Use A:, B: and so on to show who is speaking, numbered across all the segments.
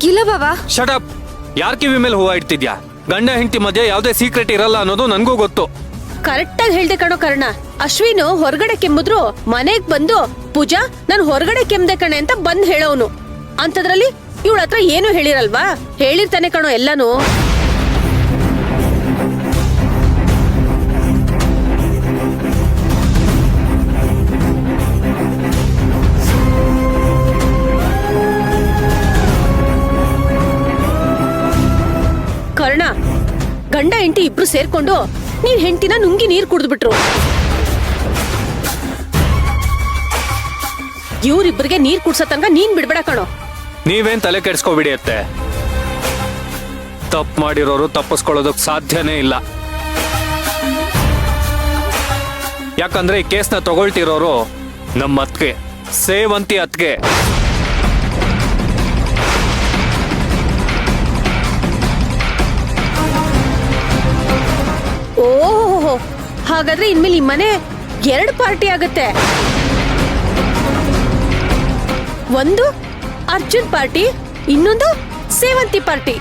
A: ಇಲ್ಲ ಬಾಬಾ.
B: Shut up. ಯಾರ್ ಕಿವಿ ಮೇಲೆ ಹೂವ ಇಡ್ತಿದ್ಯಾ? ಗಂಡ ಹೆಂಡತಿ ಮಧ್ಯೆ ಯಾವ್ದೇ ಸೀಕ್ರೆಟ್ ಇರಲ್ಲ ಅನ್ನೋದು ನನ್ಗೂ ಗೊತ್ತು.
C: ಕರೆಕ್ಟ್ ಆಗಿ ಹೇಳ್ದೆ ಕಣೋ ಕರ್ಣ. ಅಶ್ವಿನು ಹೊರಗಡೆ ಕೆಮ್ಮಿದ್ರು ಮನೆಗ್ ಬಂದು ಪೂಜಾ ನಾನು ಹೊರಗಡೆ ಕೆಮ್ದೆ ಕಣೆ ಅಂತ ಬಂದ್ ಹೇಳೋನು. ಅಂತದ್ರಲ್ಲಿ ಇವಳ ಹತ್ರ ಏನು ಹೇಳಿರಲ್ವಾ? ಹೇಳಿರ್ತಾನೆ ಕಣೋ ಎಲ್ಲಾನು. ಕರ್ಣ, ಗಂಡ ಹೆಂಡತಿ ಇಬ್ರು ಸೇರ್ಕೊಂಡು ನೀನ್ ಹೆಂಡತಿನ ನುಂಗಿ ನೀರ್ ಕುಡಿದ್ಬಿಟ್ರು. ಇವ್ರಿಬ್ರಿಗೆ ನೀರ್ ಕುಡ್ಸೋ ತನಕ ನೀನ್ ಬಿಡ್ಬೇಡ ಕಣೋ.
B: ನೀವೇನ್ ತಲೆ ಕೆಡ್ಸ್ಕೊಬಿಡಿ ಅತ್ತೆ. ತಪ್ಪು ಮಾಡಿರೋರು ತಪ್ಪಿಸ್ಕೊಳ್ಳೋದಕ್ ಸಾಧ್ಯನೇ ಇಲ್ಲ. ಯಾಕಂದ್ರೆ ಈ ಕೇಸ್ನ ತಗೊಳ್ತಿರೋರು ನಮ್ಮ ಅತ್ಗೆ, ಸೇವಂತಿ ಅತ್ಗೆ.
C: ಓಹೋ, ಹಾಗಾದ್ರೆ ಇನ್ಮೇಲೆ ಈ ಮನೆ 2 ಪಾರ್ಟಿ ಆಗತ್ತೆ. ಒಂದು ಅರ್ಜುನ್ ಪಾರ್ಟಿ, ಇನ್ನೊಂದು ಸೇವಂತಿ ಪಾರ್ಟಿ.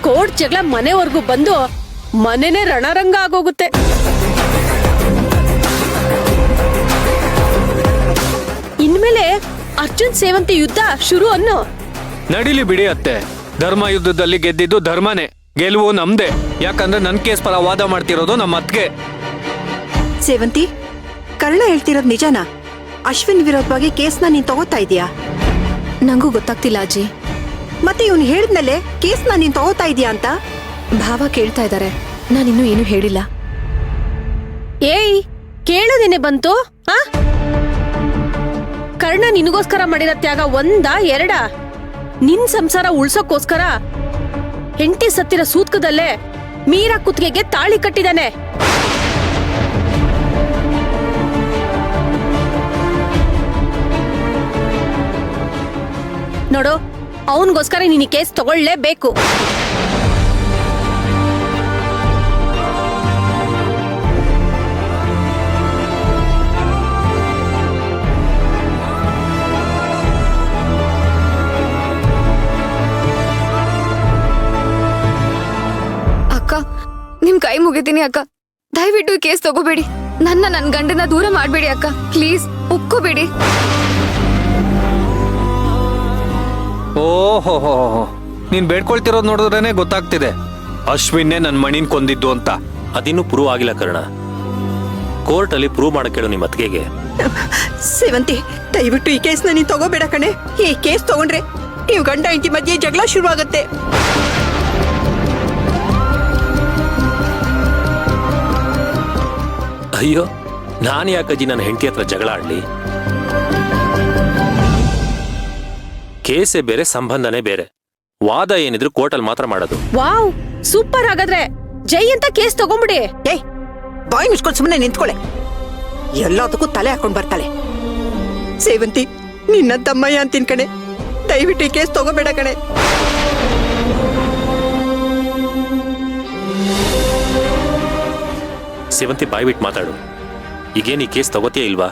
C: ಕೋರ್ಟ್ ಜಗಳ ಮನೆವರೆಗೂ ಬಂದು ಮನೆನೇ ರಣರಂಗ ಆಗೋಗುತ್ತೆ. ಇನ್ಮೇಲೆ ಅರ್ಜುನ್ ಸೇವಂತಿ ಯುದ್ಧ ಶುರು ಅನ್ನೋ.
B: ನಡಿಲಿ ಬಿಡಿ ಅತ್ತೆ. ಧರ್ಮ ಯುದ್ಧದಲ್ಲಿ ಗೆದ್ದಿದ್ದು ಧರ್ಮನೇ, ಗೆಲುವು ನಮ್ದೇ. ಯಾಕಂದ್ರೆ ನನ್ ಕೇಸ್ ಪರ ವಾದ ಮಾಡ್ತಿರೋದು ನಮ್ಮ ಅತ್ಗೆ.
D: ಸೇವಂತಿ, ಕರ್ಣ ಹೇಳ್ತಿರೋದ್ ನಿಜನಾ? ಅಶ್ವಿನ್ ವಿರೋಧವಾಗಿ ಕೇಸ್ನ ನೀನ್ ತಗೋತಾ ಇದೀಯಾ?
A: ನಂಗೂ ಗೊತ್ತಾಗ್ತಿಲ್ಲ ಅಜ್ಜಿ.
D: ಮತ್ತೆ ಇವ್ನು ಹೇಳಿದ್ಮೇಲೆ ಕೇಸ್ನ ನೀನ್ ತಗೋತಾ ಇದೀಯಾ ಅಂತ
A: ಭಾವ ಕೇಳ್ತಾ ಇದ್ದಾರೆ. ನಾನಿನ್ನೂ ಏನು ಹೇಳಿಲ್ಲ.
C: ಏಯ್, ಕೇಳೋದೇನೆ ಬಂತು? ಕರ್ಣ ನಿನಗೋಸ್ಕರ ಮಾಡಿದ ತ್ಯಾಗ 1 2? ನಿನ್ ಸಂಸಾರ ಉಳ್ಸೋಕೋಸ್ಕರ ಹೆಂಡತಿ ಸತ್ತಿರ ಸೂತ್ಕದಲ್ಲೇ ಮೀರಾ ಕುತ್ತಿಗೆಗೆ ತಾಳಿ ಕಟ್ಟಿದಾನೆ. ನೋಡು, ಅವನ್ಗೋಸ್ಕರ ನೀನ್ ಈ ಕೇಸ್ ತಗೊಳ್ಳೇಬೇಕು.
A: ಅಕ್ಕ, ನಿಮ್ ಕೈ ಮುಗಿತೀನಿ ಅಕ್ಕ. ದಯವಿಟ್ಟು ಈ ಕೇಸ್ ತಗೋಬೇಡಿ. ನನ್ನ ಗಂಡನ ದೂರ ಮಾಡ್ಬೇಡಿ ಅಕ್ಕ. ಪ್ಲೀಸ್ ಒಪ್ಕೋಬೇಡಿ.
B: ಓಹೋ, ನೀನ್ ಬೇಡ್ಕೊಳ್ತಿರೋದ್ ನೋಡಿದ್ರೇನೆ ಗೊತ್ತಾಗ್ತಿದೆ ಅಶ್ವಿನ್ನೇ ನನ್ ಮಣಿನ್ ಕೊಂದಿದ್ದು ಅಂತ.
E: ಅದಿನ್ನೂ ಪ್ರೂವ್ ಆಗಿಲ್ಲ ಕರ್ಣ. ಕೋರ್ಟ್ ಅಲ್ಲಿ ಪ್ರೂವ್ ಮಾಡಕ್ ಹೇಳು ನಿಮ್ಮ ಅತ್ತಿಗೆಗೆ.
D: ಸೇವಂತಿ, ದಯವಿಟ್ಟು ಈ ಕೇಸ್ನ ನೀನ್ ತಗೋಬೇಡ ಕಣೆ. ಈ ಕೇಸ್ ತಗೊಂಡ್ರೆ ನೀವು ಗಂಡ ಹೆಂಡತಿ ಮಧ್ಯೆ ಜಗಳ ಶುರು ಆಗತ್ತೆ.
E: ಅಯ್ಯೋ, ನಾನು ಯಾಕಜ್ಜಿ ನನ್ನ ಹೆಂಡತಿ ಹತ್ರ ಜಗಳ ಆಡ್ಲಿ? ಕೇಸೇ ಬೇರೆ, ಸಂಬಂಧನೇ ಬೇರೆ. ವಾದ ಏನಿದ್ರು ಕೋರ್ಟಲ್ಲಿ ಮಾತ್ರ ಮಾಡೋದು.
C: Wow, super. ಹಾಗಾದ್ರೆ ಜೈ ಅಂತ ಕೇಸ್ ತಗೊಂಬಿಡಿ.
D: ಏಯ್, ಬಾಯಿ ಮುಚ್ಕೊಂಡು ಸುಮ್ಮನೆ ನಿಂತ್ಕೊಳೆ. ಎಲ್ಲದಕ್ಕೂ ತಲೆ ಹಾಕೊಂಡ್ ಬರ್ತಾಳೆ. ಸೇವಂತಿ, ನಿನ್ನ ತಮ್ಮಯ್ಯ ಅಂತೀನ್ ಕಣೆ. ದಯವಿಟ್ಟು ಈ ಕೇಸ್ ತಗೋಬೇಡ ಕಣೆ.
E: ಸೇವಂತಿ, ಬಾಯ್ ಬಿಟ್ಟು ಮಾತಾಡು. ಈಗೇನು ಈ ಕೇಸ್ ತಗೋತೀಯ ಇಲ್ವಾ?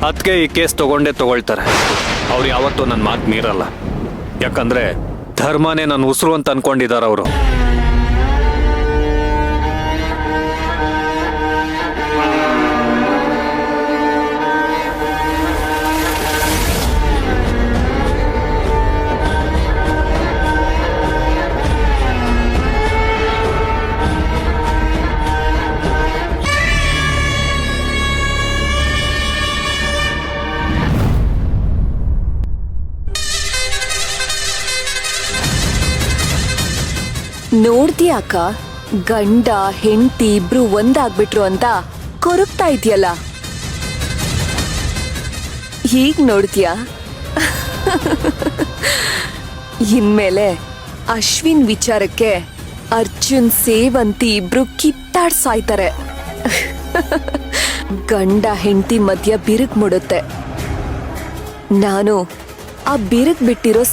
B: ಅದ್ಕೆ ಈ ಕೇಸ್ ತಗೊಳ್ತಾರೆ. ಅವ್ರು ಯಾವತ್ತೂ ನನ್ನ ಮಾತು ಮೀರಲ್ಲ. ಯಾಕಂದ್ರೆ ಧರ್ಮನೇ ನನ್ನ ಉಸಿರು ಅಂತ ಅನ್ಕೊಂಡಿದ್ದಾರೆ ಅವರು.
A: ನೋಡ್ತೀಯ ಅಕ್ಕ, ಗಂಡ ಹೆಂಡತಿ ಇಬ್ರು ಒಂದಾಗ್ಬಿಟ್ರು ಅಂತ ಕೊರಗ್ತಾ ಇದೆಯಲ್ಲ. ಹೀಗ್ ನೋಡ್ತೀಯ? ಇನ್ಮೇಲೆ ಅಶ್ವಿನ್ ವಿಚಾರಕ್ಕೆ ಅರ್ಜುನ್
F: ಅರ್ಜುನ್ ಸೇವಂತಿ ಇಬ್ರು ಕಿತ್ತಾಡ್ಸಾಯ್ತಾರೆ. ಗಂಡ ಹೆಂಡತಿ ಮಧ್ಯ ಬಿರುಕ್ ಮುಡುತ್ತೆ. ನಾನು ಆ ಬಿರುಕ್ ಬಿಟ್ಟಿರೋ